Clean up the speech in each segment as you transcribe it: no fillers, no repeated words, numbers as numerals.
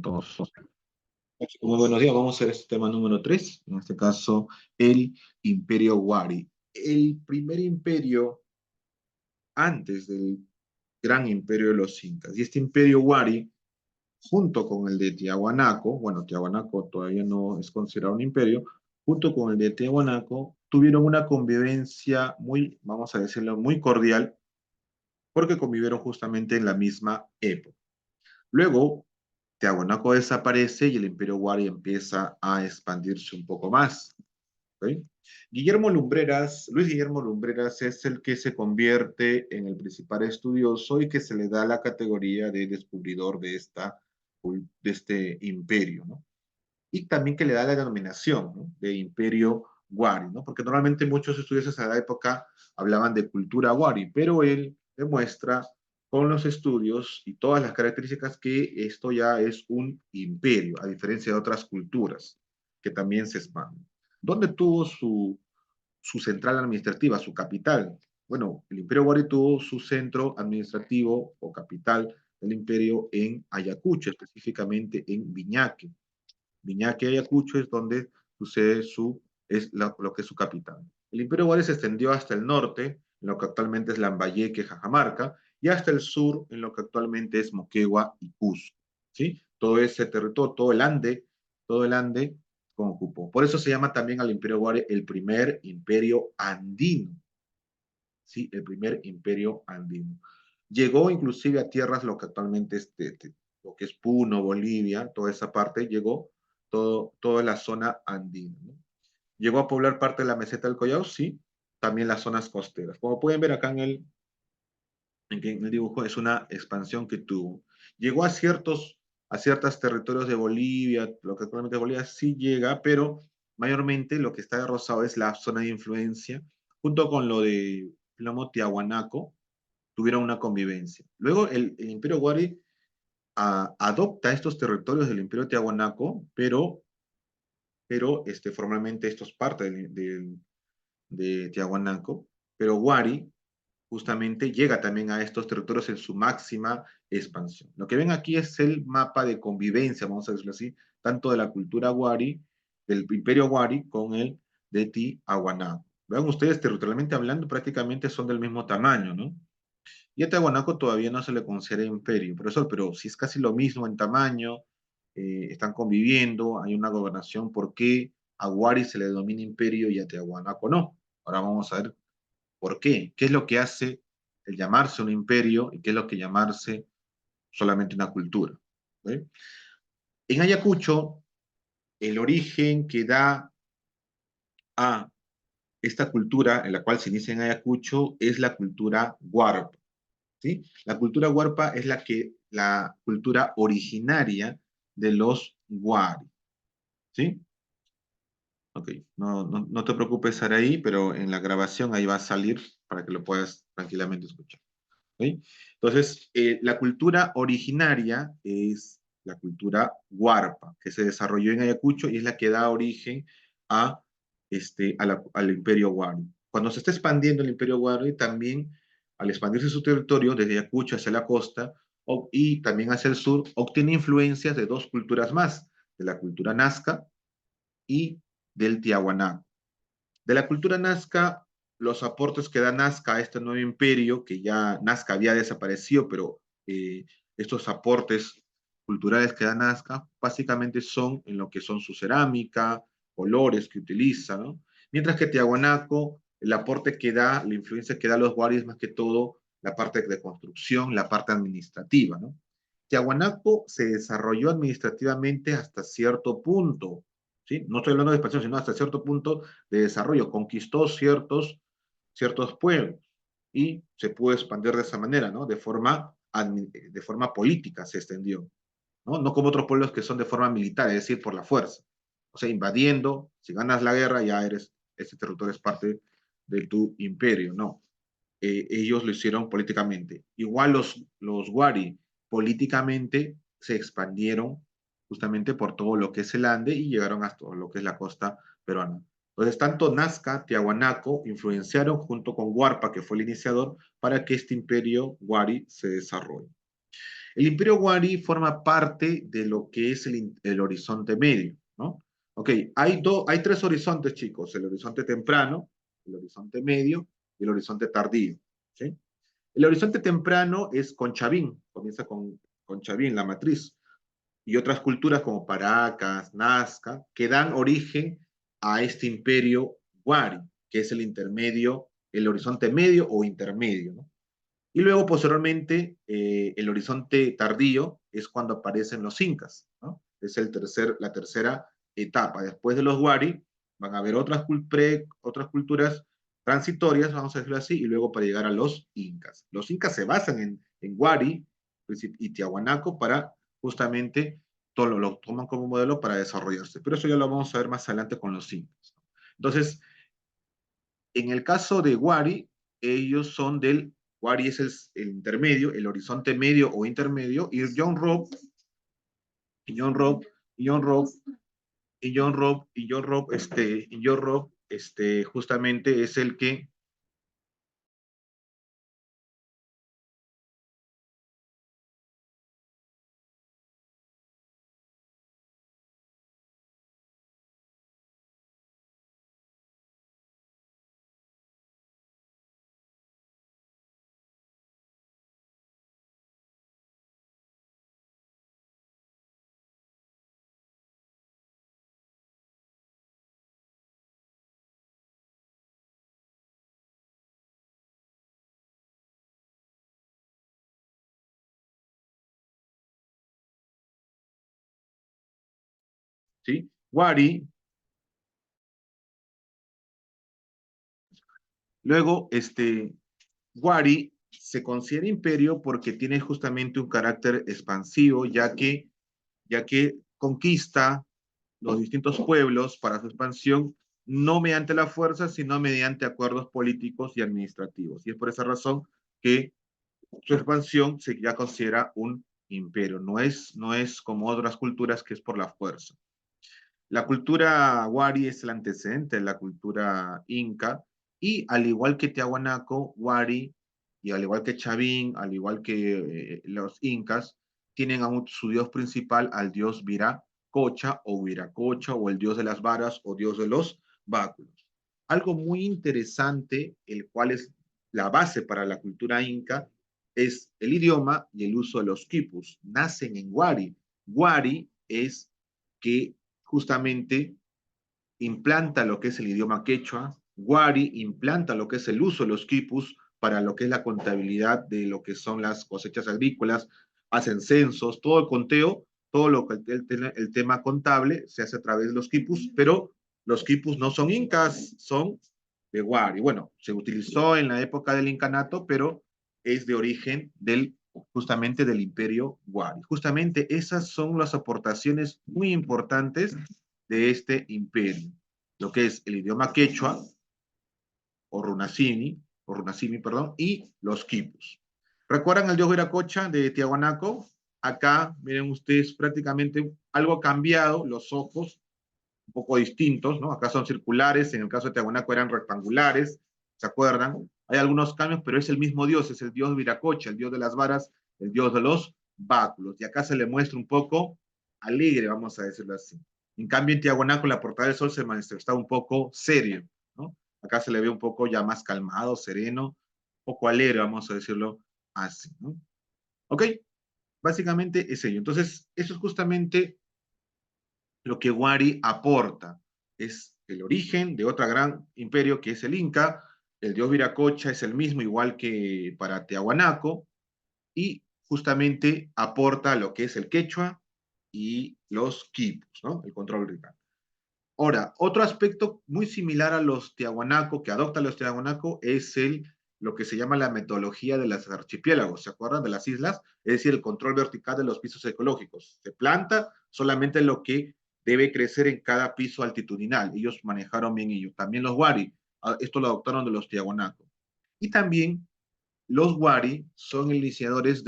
todos. Muy buenos días, vamos a hacer este tema número 3, en este caso el Imperio Wari. El primer imperio antes del gran imperio de los incas. Y este imperio Wari, junto con el de Tiahuanaco, bueno, Tiahuanaco todavía no es considerado un imperio, junto con el de Tiahuanaco, tuvieron una convivencia muy, vamos a decirlo, muy cordial, porque convivieron justamente en la misma época. Luego, Tiahuanaco desaparece y el Imperio Wari empieza a expandirse un poco más. ¿Okay? Luis Guillermo Lumbreras es el que se convierte en el principal estudioso y que se le da la categoría de descubridor de este imperio, ¿no? Y también que le da la denominación, ¿no?, de Imperio Wari, ¿no? Porque normalmente muchos estudiosos a la época hablaban de cultura Wari, pero él demuestra con los estudios y todas las características que esto ya es un imperio, a diferencia de otras culturas que también se expanden. ¿Dónde tuvo su central administrativa, su capital? Bueno, el Imperio Wari tuvo su centro administrativo o capital del imperio en Ayacucho, específicamente en Viñaque. Viñaque, Ayacucho es donde sucede lo que es su capital. El Imperio Wari se extendió hasta el norte, en lo que actualmente es Lambayeque, Cajamarca, y hasta el sur, en lo que actualmente es Moquegua y Cusco. ¿Sí? Todo ese territorio, todo el Ande ocupó. Por eso se llama también al Imperio Wari el primer imperio andino. ¿Sí? El primer imperio andino. Llegó inclusive a tierras lo que actualmente es lo que es Puno, Bolivia, toda esa parte, llegó toda la zona andina, ¿no? Llegó a poblar parte de la meseta del Collao, sí, también las zonas costeras. Como pueden ver acá en el dibujo, es una expansión que tuvo. Llegó a ciertos territorios de Bolivia, lo que actualmente es Bolivia, sí llega, pero mayormente lo que está de rosado es la zona de influencia, junto con lo de Plomo Tiahuanaco, tuvieron una convivencia. Luego el Imperio Wari adopta estos territorios del Imperio Tiahuanaco, pero formalmente esto es parte de Tiahuanaco, pero Wari justamente llega también a estos territorios en su máxima expansión. Lo que ven aquí es el mapa de convivencia, vamos a decirlo así, tanto de la cultura Wari, del Imperio Wari, con el de Tiahuanaco. Vean ustedes, territorialmente hablando, prácticamente son del mismo tamaño, ¿no? Y a Tiahuanaco todavía no se le considera imperio, profesor, pero si es casi lo mismo en tamaño, están conviviendo, hay una gobernación, ¿por qué a Wari se le denomina imperio y a Tiahuanaco no? Ahora vamos a ver por qué. ¿Qué es lo que hace el llamarse un imperio y qué es lo que llamarse solamente una cultura? ¿Sí? En Ayacucho, el origen que da a esta cultura en la cual se inicia en Ayacucho es la cultura Huarpa. ¿Sí? La cultura Huarpa es la cultura originaria de los Wari. ¿Sí? Ok, no te preocupes, Saraí, pero en la grabación ahí va a salir para que lo puedas tranquilamente escuchar. ¿Sí? Entonces, la cultura originaria es la cultura Huarpa, que se desarrolló en Ayacucho y es la que da origen a, al imperio Wari. Cuando se está expandiendo el imperio Wari, también al expandirse su territorio desde Ayacucho hacia la costa y también hacia el sur, obtiene influencias de dos culturas más, de la cultura Nazca y del Tiahuanaco. De la cultura Nazca, los aportes que da Nazca a este nuevo imperio, que ya Nazca había desaparecido, pero estos aportes culturales que da Nazca, básicamente son en lo que son su cerámica, colores que utiliza, ¿no? Mientras que Tiahuanaco, el aporte que da, la influencia que da a los Wari es más que todo la parte de construcción, la parte administrativa, ¿no? Tiahuanaco se desarrolló administrativamente hasta cierto punto, ¿sí? No estoy hablando de expansión, sino hasta cierto punto de desarrollo. Conquistó ciertos pueblos y se pudo expandir de esa manera, ¿no? De forma política se extendió, ¿no? No como otros pueblos que son de forma militar, es decir, por la fuerza. O sea, invadiendo, si ganas la guerra, ya ese territorio es parte de tu imperio, no. Ellos lo hicieron políticamente. Igual los Wari políticamente se expandieron justamente por todo lo que es el Ande y llegaron hasta lo que es la costa peruana. Entonces, tanto Nazca, Tiahuanaco influenciaron junto con Huarpa, que fue el iniciador, para que este imperio Wari se desarrolle. El Imperio Wari forma parte de lo que es el horizonte medio, ¿no? Ok, hay tres horizontes, chicos, el horizonte temprano, el horizonte medio y el horizonte tardío, ¿sí? El horizonte temprano es Conchabín, comienza con Conchabín, la matriz, y otras culturas como Paracas, Nazca, que dan origen a este imperio Wari, que es el intermedio, el horizonte medio o intermedio, ¿no? Y luego, posteriormente, el horizonte tardío es cuando aparecen los incas, ¿no? Es la tercera etapa. Después de los Wari, van a haber otras culturas transitorias, vamos a decirlo así, y luego para llegar a los incas. Los incas se basan en Wari y Tiahuanaco para justamente todo lo toman como modelo para desarrollarse. Pero eso ya lo vamos a ver más adelante con los incas. Entonces, en el caso de Wari, ellos son Wari es el intermedio, el horizonte medio o intermedio, y John Rob, John Rob, John Rob, justamente es el que, ¿sí? Wari, luego, Wari se considera imperio porque tiene justamente un carácter expansivo, ya que conquista los distintos pueblos para su expansión, no mediante la fuerza, sino mediante acuerdos políticos y administrativos. Y es por esa razón que su expansión se ya considera un imperio, no es como otras culturas que es por la fuerza. La cultura Wari es el antecedente de la cultura inca y al igual que Tiahuanaco, Wari y al igual que Chavín, al igual que los incas, tienen a su dios principal al dios Viracocha o el dios de las varas o dios de los báculos. Algo muy interesante, el cual es la base para la cultura inca, es el idioma y el uso de los quipus. Nacen en Wari. Wari es que justamente implanta lo que es el idioma quechua, Wari implanta lo que es el uso de los quipus para lo que es la contabilidad de lo que son las cosechas agrícolas, hacen censos, todo el conteo, todo lo que el tema contable se hace a través de los quipus, pero los quipus no son incas, son de Wari. Bueno, se utilizó en la época del incanato, pero es de origen justamente del imperio Wari. Justamente esas son las aportaciones muy importantes de este imperio, lo que es el idioma quechua o runasimi, perdón, y los quipus. ¿Recuerdan el dios Viracocha de Tiahuanaco? Acá, miren ustedes, prácticamente algo cambiado, los ojos un poco distintos, ¿no? Acá son circulares, en el caso de Tiahuanaco eran rectangulares, ¿se acuerdan? Hay algunos cambios, pero es el mismo dios, es el dios Viracocha, el dios de las varas, el dios de los báculos. Y acá se le muestra un poco alegre, vamos a decirlo así. En cambio, en Tiahuanaco, la portada del sol se manifestaba un poco serio, ¿no? Acá se le ve un poco ya más calmado, sereno, un poco alegre, vamos a decirlo así, ¿no? Ok, básicamente es ello. Entonces, eso es justamente lo que Wari aporta. Es el origen de otro gran imperio que es el Inca. El dios Viracocha es el mismo, igual que para Tiahuanaco, y justamente aporta lo que es el quechua y los quipus, ¿no? El control rical. Ahora, otro aspecto muy similar a los Tiahuanaco, que adopta los Tiahuanaco, es lo que se llama la metodología de los archipiélagos, ¿se acuerdan de las islas? Es decir, el control vertical de los pisos ecológicos. Se planta solamente lo que debe crecer en cada piso altitudinal. Ellos manejaron bien ello. También los Wari, esto lo adoptaron de los Tiahuanaco. Y también los Wari son iniciadores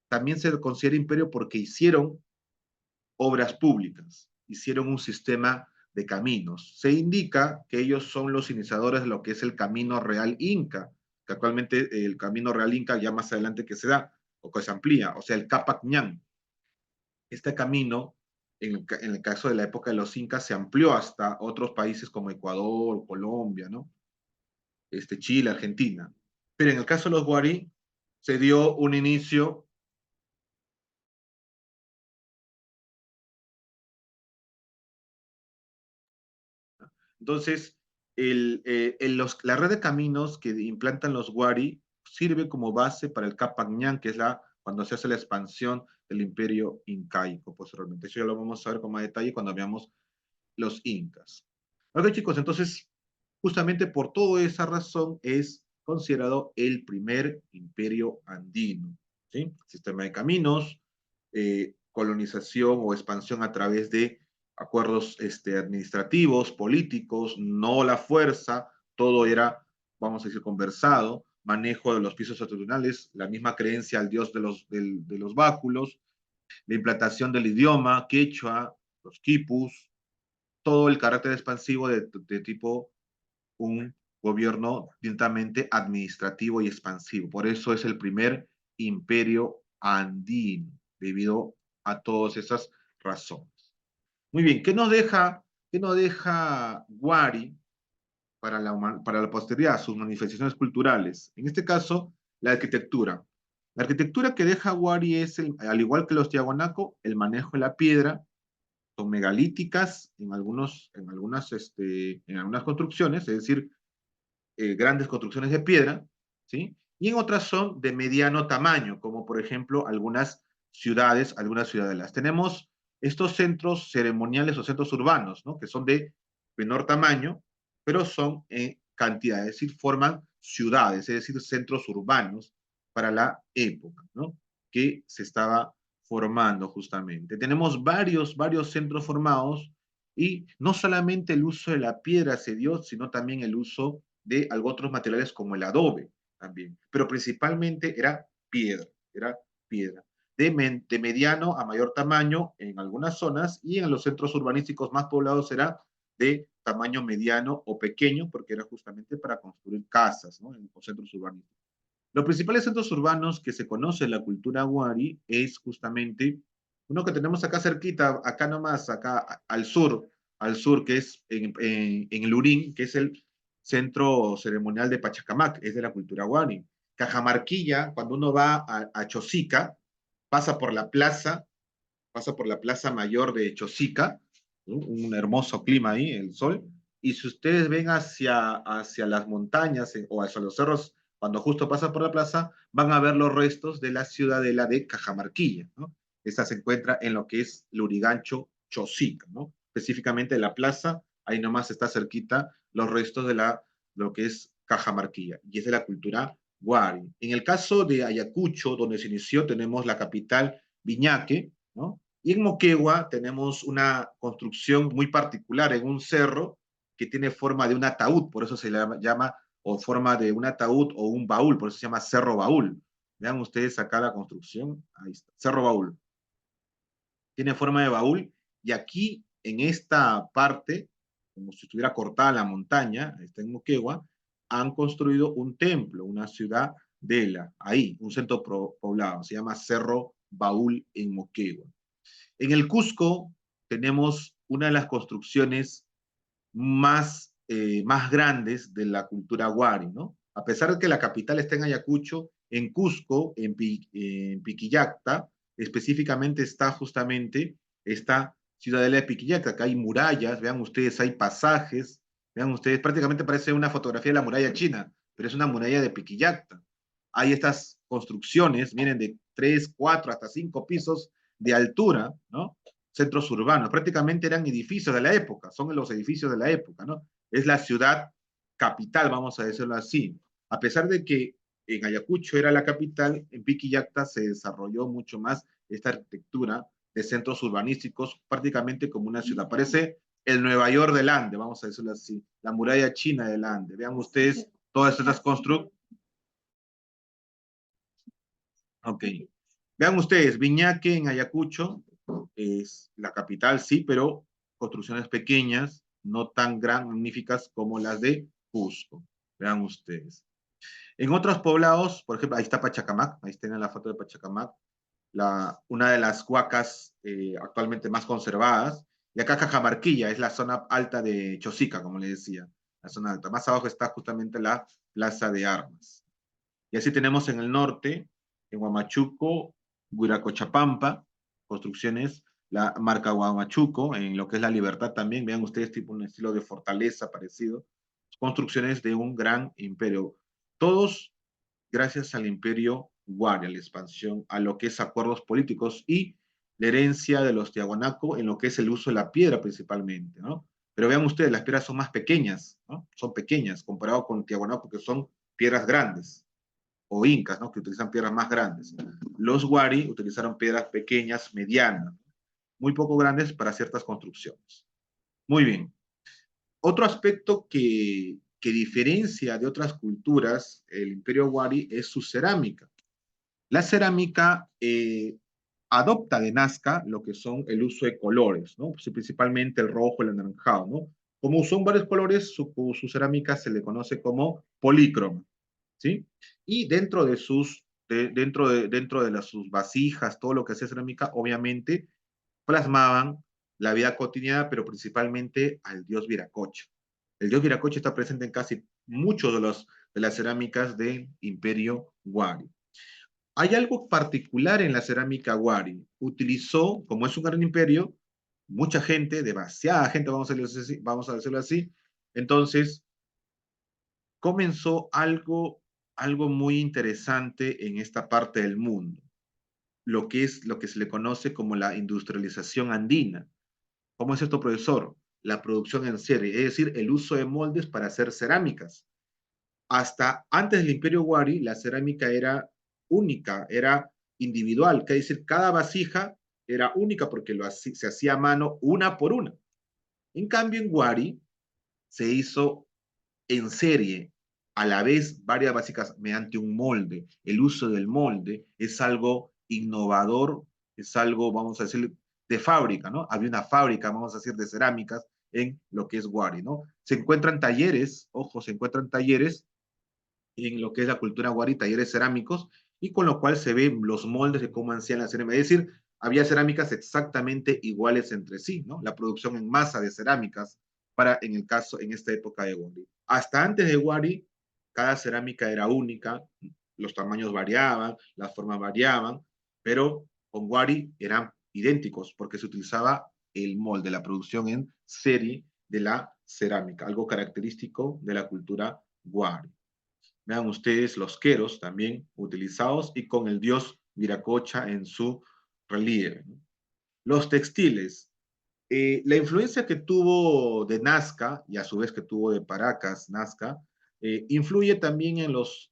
también se considera imperio porque hicieron obras públicas, hicieron un sistema de caminos. Se indica que ellos son los iniciadores de lo que es el Camino Real Inca, que actualmente el Camino Real Inca ya más adelante que se da, o que se amplía, o sea, el Capac Ñan. Este camino, en el caso de la época de los incas, se amplió hasta otros países como Ecuador, Colombia, ¿no? Chile, Argentina. Pero en el caso de los Guari, se dio un inicio. Entonces, la red de caminos que implantan los Wari sirve como base para el Capac-Ñan, que es cuando se hace la expansión del imperio incaico posteriormente. Eso ya lo vamos a ver con más detalle cuando veamos los incas. Ok, chicos, entonces, justamente por toda esa razón es considerado el primer imperio andino. ¿Sí? Sistema de caminos, colonización o expansión a través de acuerdos administrativos, políticos, no la fuerza, todo era, vamos a decir, conversado, manejo de los pisos atitudinales, la misma creencia al dios de los báculos, la implantación del idioma, quechua, los quipus, todo el carácter expansivo de tipo un gobierno directamente administrativo y expansivo. Por eso es el primer imperio andino, debido a todas esas razones. Muy bien, qué nos deja Guari para la posteridad, sus manifestaciones culturales? En este caso, la arquitectura. La arquitectura que deja Guari es, al igual que los Tiahuanaco, el manejo de la piedra, son megalíticas en algunas construcciones, es decir, grandes construcciones de piedra, ¿sí? Y en otras son de mediano tamaño, como por ejemplo algunas ciudadelas. Tenemos estos centros ceremoniales o centros urbanos, ¿no? Que son de menor tamaño, pero son en cantidad, es decir, forman ciudades, es decir, centros urbanos para la época, ¿no? Que se estaba formando justamente. Tenemos varios centros formados y no solamente el uso de la piedra se dio, sino también el uso de otros materiales como el adobe también, pero principalmente era piedra, de mediano a mayor tamaño en algunas zonas y en los centros urbanísticos más poblados era de tamaño mediano o pequeño porque era justamente para construir casas, ¿no? En los centros urbanísticos. Los principales centros urbanos que se conoce en la cultura wari es justamente uno que tenemos acá cerquita, acá nomás, acá al sur que es en Lurín, que es el centro ceremonial de Pachacamac, es de la cultura wari. Cajamarquilla, cuando uno va a Chosica, pasa por la plaza, pasa por la plaza mayor de Chosica, ¿no? Un hermoso clima ahí, el sol, y si ustedes ven hacia las montañas o hacia los cerros, cuando justo pasa por la plaza, van a ver los restos de la ciudadela de Cajamarquilla, ¿no? Esta se encuentra en lo que es Lurigancho Chosica, ¿no? Específicamente la plaza, ahí nomás está cerquita los restos de lo que es Cajamarquilla, y es de la cultura Wari. En el caso de Ayacucho, donde se inició, tenemos la capital Viñaque, ¿no? Y en Moquegua tenemos una construcción muy particular en un cerro que tiene forma de un ataúd, por eso se le llama, o forma de un ataúd o un baúl, por eso se llama Cerro Baúl. Vean ustedes acá la construcción, ahí está, Cerro Baúl. Tiene forma de baúl y aquí en esta parte, como si estuviera cortada la montaña, está en Moquegua, han construido un templo, una ciudad de ahí, un centro poblado, se llama Cerro Baúl en Moquegua. En el Cusco tenemos una de las construcciones más grandes de la cultura Wari, ¿no? A pesar de que la capital está en Ayacucho, en Cusco, en Piquillacta, específicamente está justamente esta ciudadela de Piquillacta. Acá hay murallas, vean ustedes, hay pasajes, vean ustedes, prácticamente parece una fotografía de la muralla china, pero es una muralla de Piquillacta. Hay estas construcciones, miren, de 3, 4, hasta 5 pisos de altura, ¿no? Centros urbanos, prácticamente eran edificios de la época, son los edificios de la época, ¿no? Es la ciudad capital, vamos a decirlo así. A pesar de que en Ayacucho era la capital, en Piquillacta se desarrolló mucho más esta arquitectura de centros urbanísticos, prácticamente como una ciudad. Parece el Nueva York del Ande, vamos a decirlo así, la muralla china del Ande. Vean ustedes todas estas construcciones. Ok. Vean ustedes, Viñaque en Ayacucho es la capital, sí, pero construcciones pequeñas, no tan magníficas como las de Cusco. Vean ustedes. En otros poblados, por ejemplo, ahí está Pachacamac, ahí tienen la foto de Pachacamac, una de las huacas actualmente más conservadas. Y acá Cajamarquilla, es la zona alta de Chosica, como le decía, la zona alta. Más abajo está justamente la Plaza de Armas. Y así tenemos en el norte, en Huamachuco, Huiracochapampa, construcciones, la marca Huamachuco, en lo que es la Libertad también, vean ustedes, tipo un estilo de fortaleza parecido, construcciones de un gran imperio. Todos gracias al imperio Wari, a la expansión, a lo que es acuerdos políticos y la herencia de los Tiahuanaco en lo que es el uso de la piedra principalmente, ¿no? Pero vean ustedes, las piedras son más pequeñas, ¿no? Son pequeñas comparado con Tiahuanaco, que son piedras grandes, o incas, ¿no? Que utilizan piedras más grandes. Los Wari utilizaron piedras pequeñas, medianas, muy poco grandes para ciertas construcciones. Muy bien. Otro aspecto que diferencia de otras culturas el imperio Wari es su cerámica. La cerámica adopta de Nazca lo que son el uso de colores, ¿no? Pues, principalmente el rojo, el anaranjado, ¿no? Como son varios colores, su cerámica se le conoce como polícroma, ¿sí? Y dentro de sus vasijas, todo lo que hacía cerámica, obviamente plasmaban la vida cotidiana, pero principalmente al dios Viracocha. El dios Viracocha está presente en casi muchos de las cerámicas del imperio Wari. Hay algo particular en la cerámica Wari. Utilizó, como es un gran imperio, mucha gente, demasiada gente, vamos a decirlo así. Entonces, comenzó algo muy interesante en esta parte del mundo, lo que es lo que se le conoce como la industrialización andina. ¿Cómo es esto, profesor? La producción en serie, es decir, el uso de moldes para hacer cerámicas. Hasta antes del Imperio Wari, la cerámica era única, era individual, que es decir, cada vasija era única porque se hacía a mano una por una. En cambio, en Wari se hizo en serie, a la vez varias vasijas mediante un molde. El uso del molde es algo innovador, es algo, vamos a decir, de fábrica, ¿no? Había una fábrica, vamos a decir, de cerámicas en lo que es Wari, ¿no? Se encuentran talleres, ojo, se encuentran talleres en lo que es la cultura wari, talleres cerámicos, y con lo cual se ven los moldes de cómo hacían la cerámica. Es decir, había cerámicas exactamente iguales entre sí, ¿no? La producción en masa de cerámicas para, en el caso, en esta época de Wari. Hasta antes de Wari, cada cerámica era única, los tamaños variaban, las formas variaban, pero con Wari eran idénticos porque se utilizaba el molde, la producción en serie de la cerámica, algo característico de la cultura Wari. Vean ustedes los queros también utilizados y con el dios Viracocha en su relieve. Los textiles. La influencia que tuvo de Nazca y a su vez que tuvo de Paracas, Nazca, influye también en los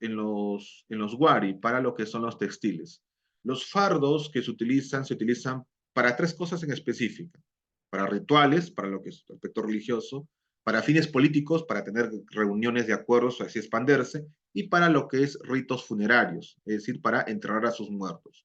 Wari para lo que son los textiles. Los fardos que se utilizan para tres cosas en específico. Para rituales, para lo que es el aspecto religioso, para fines políticos, para tener reuniones de acuerdos, así expandirse, y para lo que es ritos funerarios, es decir, para enterrar a sus muertos.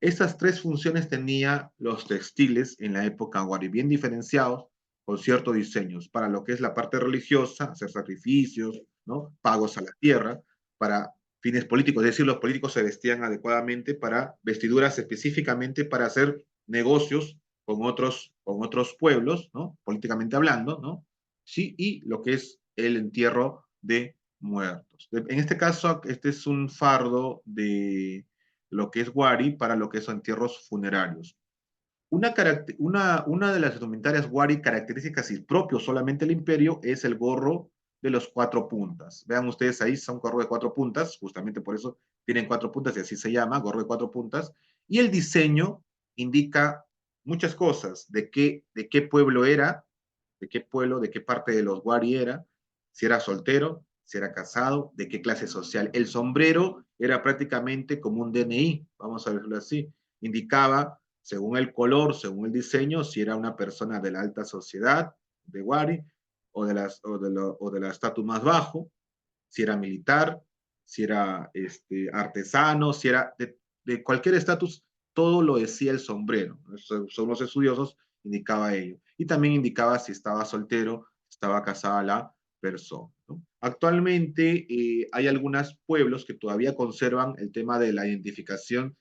Estas tres funciones tenía los textiles en la época Wari, bien diferenciados, con ciertos diseños, para lo que es la parte religiosa, hacer sacrificios, ¿no? Pagos a la tierra, para fines políticos, es decir, los políticos se vestían adecuadamente para vestiduras específicamente para hacer negocios con otros pueblos, ¿no? Políticamente hablando, ¿no? Sí, y lo que es el entierro de muertos. En este caso, este es un fardo de lo que es Wari para lo que son entierros funerarios. Una de las indumentarias Wari características y propio solamente el imperio es el gorro de los cuatro puntas. Vean ustedes ahí, son gorro de cuatro puntas, justamente por eso tienen cuatro puntas y así se llama, gorro de cuatro puntas. Y el diseño indica muchas cosas, de qué pueblo era, de qué pueblo, de qué parte de los Wari era, si era soltero, si era casado, de qué clase social. El sombrero era prácticamente como un DNI, vamos a verlo así, indicaba, según el color, según el diseño, si era una persona de la alta sociedad de Wari o de la estatus más bajo, si era militar, si era artesano, si era de cualquier estatus, todo lo decía el sombrero. Son los estudiosos, indicaba ello. Y también indicaba si estaba soltero, estaba casada la persona. ¿no? Actualmente hay algunos pueblos que todavía conservan el tema de la identificación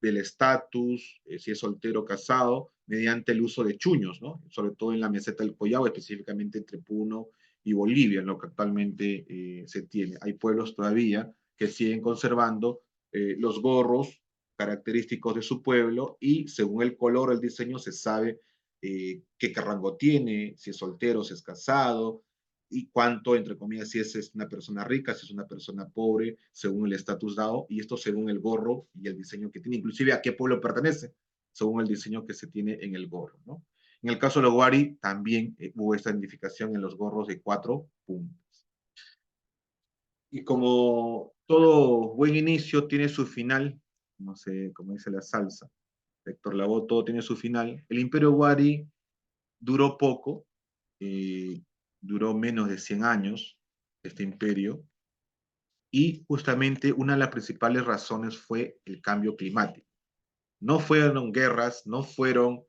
del estatus, si es soltero o casado, mediante el uso de chuños, ¿no? Sobre todo en la meseta del Collao, específicamente entre Puno y Bolivia, en lo que actualmente se tiene. Hay pueblos todavía que siguen conservando los gorros característicos de su pueblo y según el color, el diseño, se sabe qué rango tiene, si es soltero, si es casado, y cuánto, entre comillas, si es una persona rica, si es una persona pobre, según el estatus dado, y esto según el gorro y el diseño que tiene, inclusive a qué pueblo pertenece, según el diseño que se tiene en el gorro, ¿no? En el caso de los Wari, también hubo esta identificación en los gorros de 4 puntos. Y como todo buen inicio tiene su final, como dice la salsa, Héctor Lavoe, todo tiene su final, el Imperio Wari duró poco, eh, duró menos de 100 años, este imperio, y justamente una de las principales razones fue el cambio climático. No fueron guerras, no fueron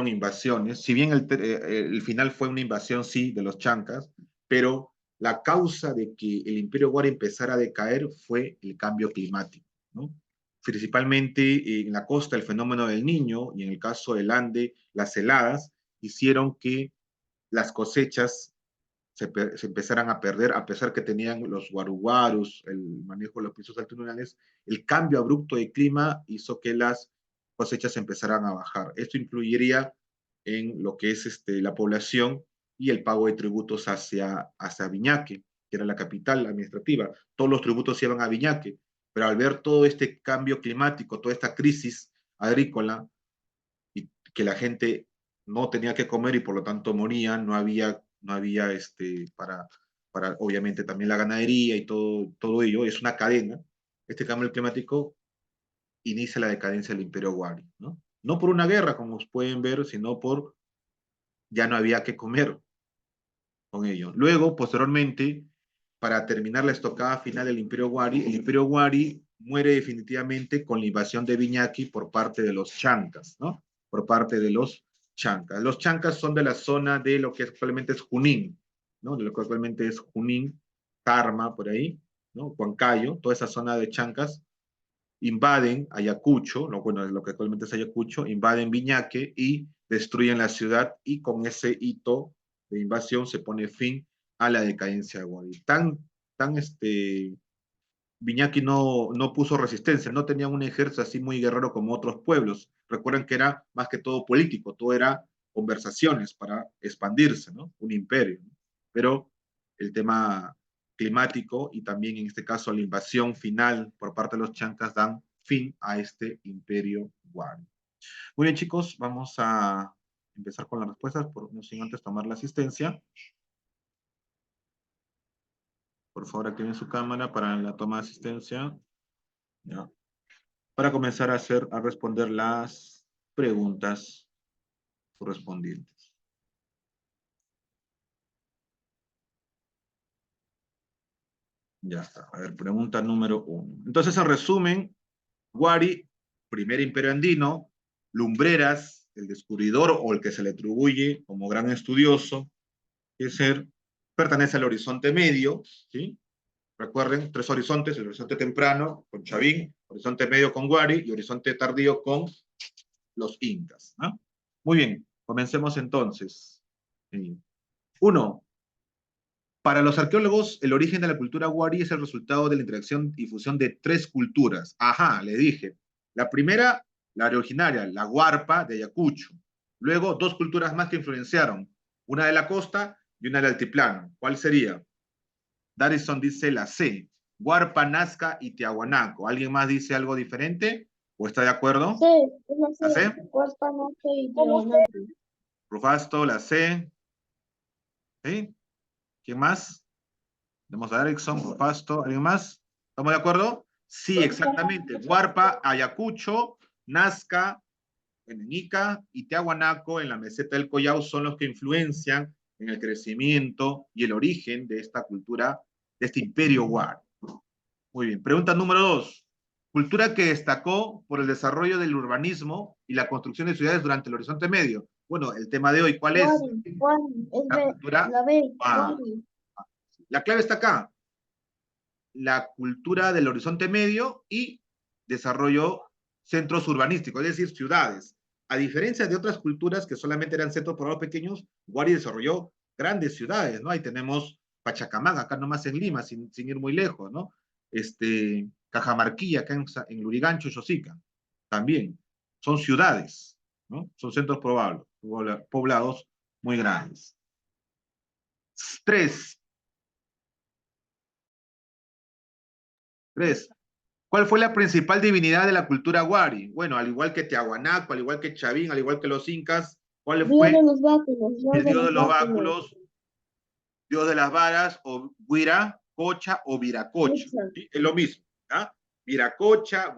invasiones, si bien el final fue una invasión, sí, de los chancas, pero la causa de que el Imperio Wari empezara a decaer fue el cambio climático, ¿no? Principalmente en la costa el fenómeno del Niño y en el caso del Ande las heladas hicieron que las cosechas se empezaran a perder, a pesar que tenían los guaruguarus, el manejo de los pisos altitudinales, el cambio abrupto de clima hizo que las cosechas empezaran a bajar. Esto influiría en lo que es la población y el pago de tributos hacia Viñaque, que era la capital administrativa. Todos los tributos iban a Viñaque, pero al ver todo este cambio climático, toda esta crisis agrícola, y que la gente no tenía que comer y por lo tanto morían, no había para obviamente también la ganadería y todo ello, es una cadena. Este cambio climático inicia la decadencia del Imperio Wari, ¿no? No por una guerra, como pueden ver, sino por ya no había que comer con ello. Luego, posteriormente, para terminar la estocada final del Imperio Wari, el Imperio Wari muere definitivamente con la invasión de Viñaki por parte de los chancas, ¿no? Por parte de los chancas. Los chancas son de la zona de lo que actualmente es Junín, ¿no? De lo que actualmente es Junín, Tarma, por ahí, ¿no? Huancayo, toda esa zona de chancas, invaden Ayacucho, ¿no? Bueno, lo que actualmente es Ayacucho, invaden Viñaque y destruyen la ciudad, y con ese hito de invasión se pone fin a la decadencia de Wadi. Viñaki no puso resistencia, no tenía un ejército así muy guerrero como otros pueblos. Recuerden que era más que todo político, todo era conversaciones para expandirse, ¿no? Un imperio, ¿no? Pero el tema climático y también en este caso la invasión final por parte de los chancas dan fin a este imperio Wari. Muy bien, chicos, vamos a empezar con las respuestas, por no sin antes tomar la asistencia. Por favor, activen su cámara para la toma de asistencia. Ya. Para comenzar a responder las preguntas correspondientes. Ya está. A ver, pregunta número 1. Entonces, en resumen, Wari, primer imperio andino, Lumbreras, el descubridor o el que se le atribuye como gran estudioso, que ser, pertenece al horizonte medio, ¿sí? Recuerden, 3 horizontes: el horizonte temprano con Chavín, horizonte medio con Wari y horizonte tardío con los incas, ¿no? Muy bien, comencemos entonces. 1. Para los arqueólogos, el origen de la cultura wari es el resultado de la interacción y fusión de 3 culturas. Ajá, le dije. La primera, la originaria, la huarpa de Ayacucho. Luego, 2 culturas más que influenciaron. Una de la costa y una del altiplano. ¿Cuál sería? Darrison dice la C. Huarpa, Nazca y Tiahuanaco. ¿Alguien más dice algo diferente? ¿O está de acuerdo? Sí, es la ¿La C? C. Huaspa, Norte y Tiahuanaco. Rufasto, la C. ¿Sí? ¿Quién más? Tenemos a Erickson, Pasto, ¿alguien más? ¿Estamos de acuerdo? Sí, exactamente. Huarpa, Ayacucho, Nazca, en Ica y Tiahuanaco, en la meseta del Collao, son los que influencian en el crecimiento y el origen de esta cultura, de este imperio Huar. Muy bien. Pregunta número 2. Cultura que destacó por el desarrollo del urbanismo y la construcción de ciudades durante el Horizonte Medio. Bueno, el tema de hoy, ¿cuál es? Wari, Wari, es La B, cultura la B, Huar. Wari. La clave está acá. La cultura del Horizonte Medio y desarrolló centros urbanísticos, es decir, ciudades. A diferencia de otras culturas que solamente eran centros poblados pequeños, Wari desarrolló grandes ciudades, ¿no? Ahí tenemos Pachacamac, acá nomás en Lima, sin ir muy lejos, ¿no? Cajamarquilla, acá en Lurigancho, Chosica, también. Son ciudades, ¿no? Son centros poblados muy grandes. 3. 3. ¿Cuál fue la principal divinidad de la cultura Wari? Bueno, al igual que Tiahuanaco, al igual que Chavín, al igual que los incas, ¿cuál Dios fue de los báculos, el Dios de dios de los los báculos. báculos, dios de las varas, o Huiracocha o Viracocha? Mucho. ¿Sí? Es lo mismo. ¿Ah? Viracocha,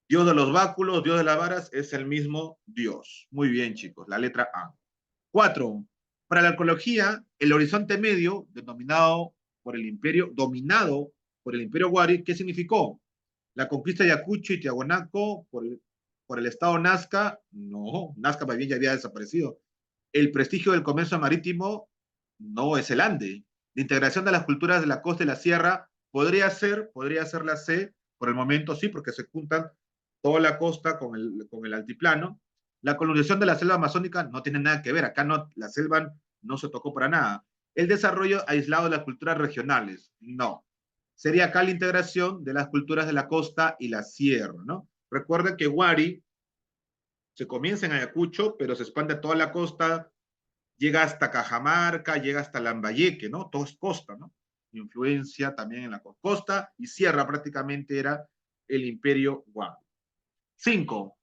dios de los báculos, dios de las varas, es el mismo dios. Muy bien, chicos. La letra A. 4. Para la arqueología, el Horizonte Medio, dominado por el Imperio Wari, ¿qué significó? La conquista de Ayacucho y Tiahuanaco por el estado Nazca, no, Nazca más bien ya había desaparecido. El prestigio del comercio marítimo, no, es el Ande. La integración de las culturas de la costa y la sierra, podría ser la C, por el momento sí, porque se juntan toda la costa con el altiplano. La colonización de la selva amazónica no tiene nada que ver, acá no, la selva no se tocó para nada. El desarrollo aislado de las culturas regionales, no. Sería acá la integración de las culturas de la costa y la sierra, ¿no? Recuerden que Wari se comienza en Ayacucho, pero se expande a toda la costa, llega hasta Cajamarca, llega hasta Lambayeque, ¿no? Todo es costa, ¿no? Influencia también en la costa y sierra prácticamente era el imperio Wari. 5.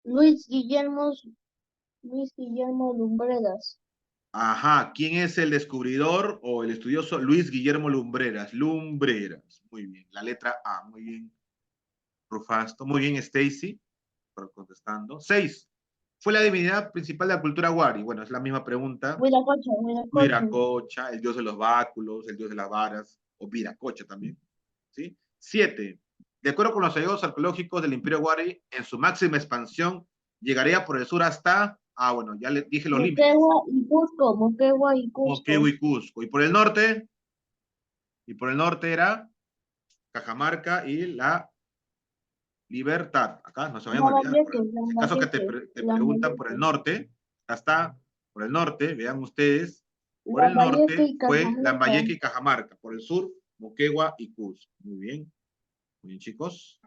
Luis Guillermo, Luis Guillermo Lumbreras. Ajá, ¿quién es el descubridor o el estudioso? Luis Guillermo Lumbreras. Lumbreras, muy bien. La letra A, muy bien, Rufasto. Muy bien, Stacy, por contestando. 6. Fue la divinidad principal de la cultura Wari. Bueno, es la misma pregunta. Huiracocha, Huiracocha. Viracocha, el dios de los báculos, el dios de las varas, o Viracocha también. ¿Sí? 7. De acuerdo con los hallazgos arqueológicos del Imperio Wari, en su máxima expansión, llegaría por el sur hasta, bueno, ya le dije los límites, Moquegua y Cusco, Moquegua y Moquegua Cusco. y Cusco. Y por el norte era Cajamarca y la Libertad. Acá no se vayan a olvidar. Lambayeque, Si acaso que Lambayeque, te preguntan por Lambayeque. el norte, hasta por el norte, vean ustedes, por el Lambayeque norte y fue Cajamarca. Lambayeque y Cajamarca, por el sur, Moquegua y Cusco. Muy bien, chicos.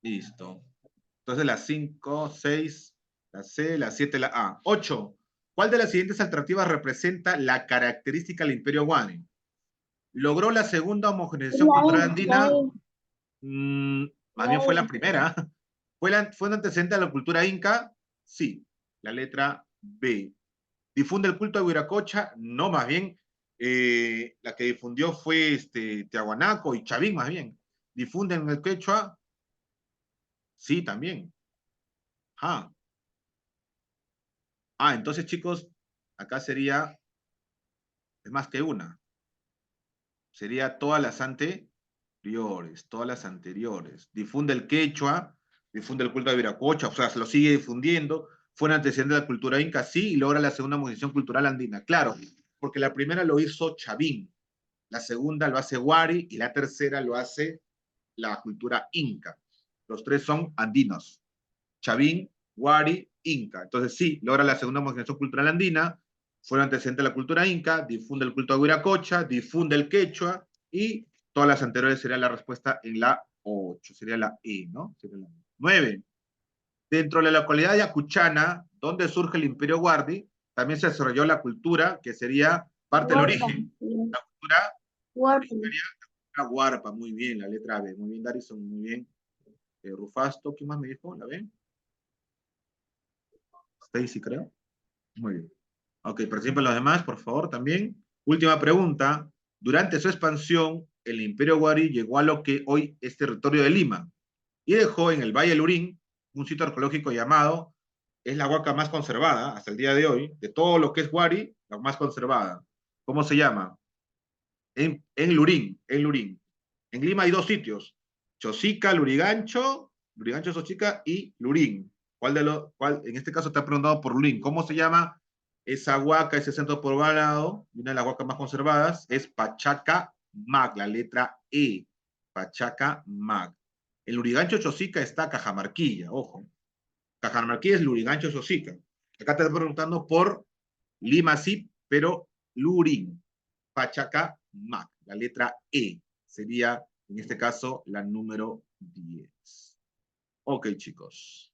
Listo. Entonces las 5, 6, la C, la 7, la A. 8. ¿Cuál de las siguientes alternativas representa la característica del Imperio Wari? ¿Logró la segunda homogeneización La E, cultural la andina? E, Más la bien fue la E. primera. ¿Fue un antecedente de la cultura inca? Sí. La letra B. ¿Difunde el culto de Huiracocha? No, más bien la que difundió fue Tiahuanaco y Chavín, más bien. ¿Difunden el quechua? Sí, también. Ah, entonces, chicos, acá sería, es más que una. Sería todas las anteriores. Difunde el quechua, difunde el culto de Viracocha, o sea, se lo sigue difundiendo. Fue un antecedente de la cultura inca, sí, y logra la segunda movilización cultural andina. Claro, porque la primera lo hizo Chavín, la segunda lo hace Wari y la tercera lo hace la cultura inca. Los tres son andinos. Chavín, Wari, Inca. Entonces sí, logra la segunda homogeneización cultural andina, fue antecedente de la cultura inca, difunde el culto de Huiracocha, difunde el quechua y todas las anteriores sería la respuesta en la 8, sería la E, ¿no? Sería la 9. Dentro de la localidad de Acuchana, donde surge el Imperio Wari, también se desarrolló la cultura que sería parte del Huarpa, origen, la cultura Huarpa. originaria, la Huarpa, muy bien, la letra B, muy bien, Darison, muy bien. Rufasto, ¿quién más me dijo? ¿La B? Stacy, creo. Muy bien. Ok, participen los demás, por favor, también. Última pregunta. Durante su expansión, el Imperio Wari llegó a lo que hoy es territorio de Lima y dejó en el Valle del Urín un sitio arqueológico llamado, es la huaca más conservada hasta el día de hoy, de todo lo que es Wari, la más conservada. ¿Cómo se llama? En Lurín, en Lurín. En Lima hay dos sitios, Chosica, Lurigancho, Chosica y Lurín. ¿Cuál en este caso está preguntado por Lurín? ¿Cómo se llama esa huaca, ese centro poblado? Una de las huacas más conservadas es Pachacamac, la letra E. Pachacamac. En Lurigancho Chosica está Cajamarquilla, ojo. Cajamarquilla es Lurigancho Chosica. Acá te está preguntando por Lima sí, pero Lurín. Pachacamac, la letra E. Sería, en este caso, la número 10. Ok, chicos.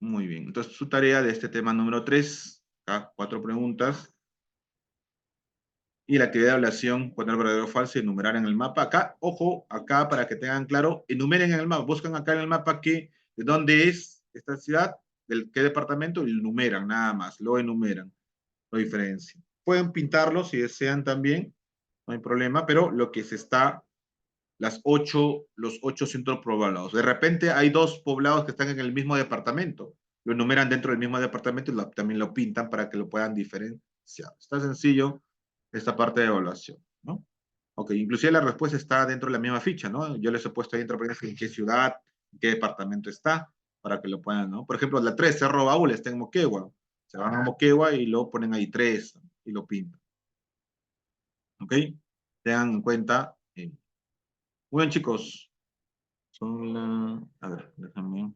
Muy bien. Entonces, su tarea de este tema número 3, acá 4 preguntas. Y la actividad de evaluación, poner verdadero o falso y enumerar en el mapa. Acá, ojo, acá para que tengan claro, enumeren en el mapa, buscan acá en el mapa de dónde es esta ciudad, del qué departamento, y lo enumeran, nada más, lo enumeran, lo diferencian. Pueden pintarlo si desean también, no hay problema, pero lo que se está, los 8 centros poblados. De repente hay 2 poblados que están en el mismo departamento, lo enumeran dentro del mismo departamento y también lo pintan para que lo puedan diferenciar. Está sencillo esta parte de evaluación, ¿no? Ok, inclusive la respuesta está dentro de la misma ficha, ¿no? Yo les he puesto ahí entre paréntesis en qué ciudad, en qué departamento está, para que lo puedan, ¿no? Por ejemplo, la 3, Cerro Baúl, está en Moquegua. Se van a Moquegua y lo ponen ahí 3 y lo pintan. ¿Ok? Tengan en cuenta. Muy bien, chicos. Son la... A ver, déjame...